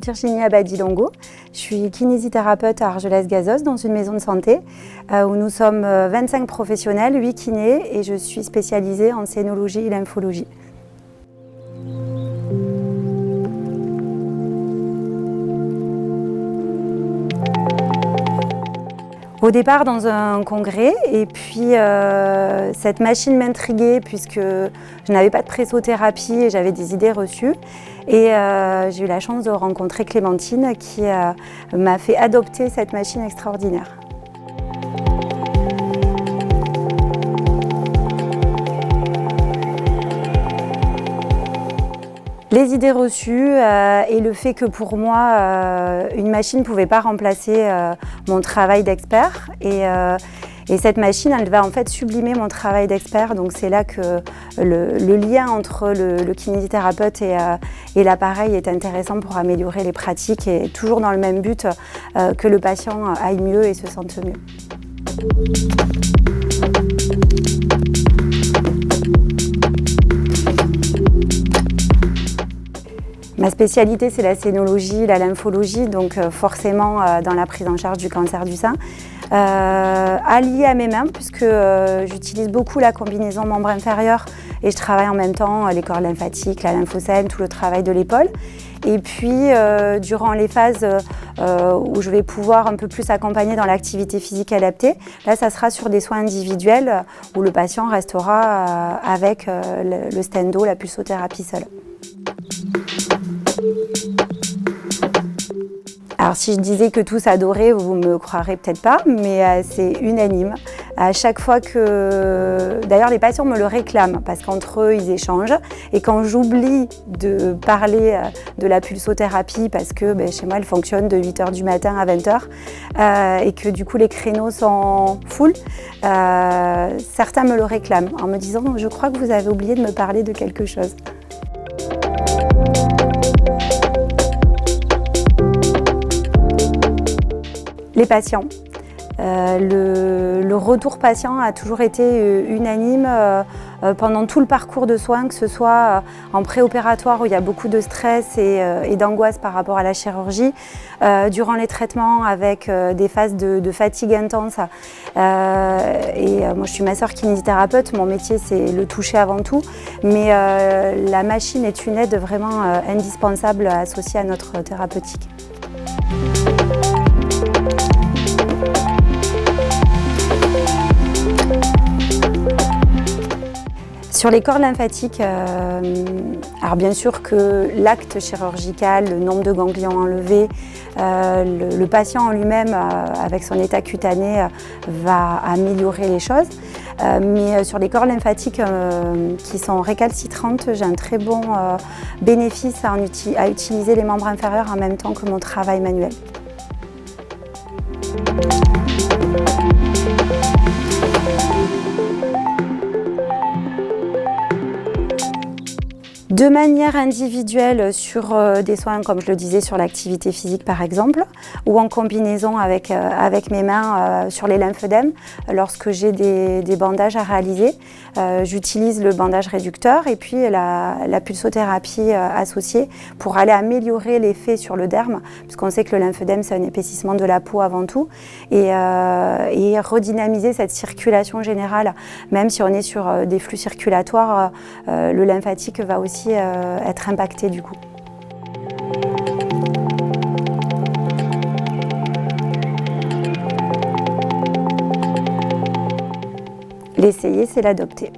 Virginie Abadi-Longo. Je suis kinésithérapeute à Argelès-Gazost dans une maison de santé où nous sommes 25 professionnels, 8 kinés et je suis spécialisée en scénologie et lymphologie. Au départ dans un congrès et puis cette machine m'intriguait puisque je n'avais pas de pressothérapie et j'avais des idées reçues. Et j'ai eu la chance de rencontrer Clémentine qui m'a fait adopter cette machine extraordinaire. Les idées reçues et le fait que pour moi, une machine ne pouvait pas remplacer mon travail d'expert. Et cette machine, elle va en fait sublimer mon travail d'expert. Donc c'est là que le lien entre le kinésithérapeute et l'appareil est intéressant pour améliorer les pratiques et toujours dans le même but que le patient aille mieux et se sente mieux. Ma spécialité, c'est la scénologie, la lymphologie, donc forcément dans la prise en charge du cancer du sein. Alliée à mes mains, puisque j'utilise beaucoup la combinaison membre inférieur et je travaille en même temps les corps lymphatiques, la lymphocène, tout le travail de l'épaule. Et puis, durant les phases où je vais pouvoir un peu plus accompagner dans l'activité physique adaptée, là, ça sera sur des soins individuels où le patient restera avec le stendo, la pulsothérapie seule. Alors si je disais que tous adoraient, vous ne me croirez peut-être pas, mais c'est unanime. À chaque fois que... D'ailleurs, les patients me le réclament parce qu'entre eux, ils échangent. Et quand j'oublie de parler de la pulsothérapie parce que chez moi, elle fonctionne de 8h du matin à 20h et que du coup, les créneaux sont full, certains me le réclament en me disant « Je crois que vous avez oublié de me parler de quelque chose ». Les patients. Le retour patient a toujours été unanime pendant tout le parcours de soins, que ce soit en préopératoire où il y a beaucoup de stress et d'angoisse par rapport à la chirurgie, durant les traitements avec des phases de fatigue intense. Moi je suis masseur kinésithérapeute, mon métier c'est le toucher avant tout, mais la machine est une aide vraiment indispensable associée à notre thérapeutique. Sur les corps lymphatiques, alors bien sûr que l'acte chirurgical, le nombre de ganglions enlevés, le patient en lui-même, avec son état cutané, va améliorer les choses. Mais sur les corps lymphatiques qui sont récalcitrantes, j'ai un très bon bénéfice à utiliser les membres inférieurs en même temps que mon travail manuel. De manière individuelle sur des soins, comme je le disais, sur l'activité physique par exemple, ou en combinaison avec mes mains sur les lymphœdèmes, lorsque j'ai des bandages à réaliser. J'utilise le bandage réducteur et puis la pulsothérapie associée pour aller améliorer l'effet sur le derme, puisqu'on sait que le lymphœdème c'est un épaississement de la peau avant tout, et redynamiser cette circulation générale. Même si on est sur des flux circulatoires, le lymphatique va aussi être impacté du coup. L'essayer, c'est l'adopter.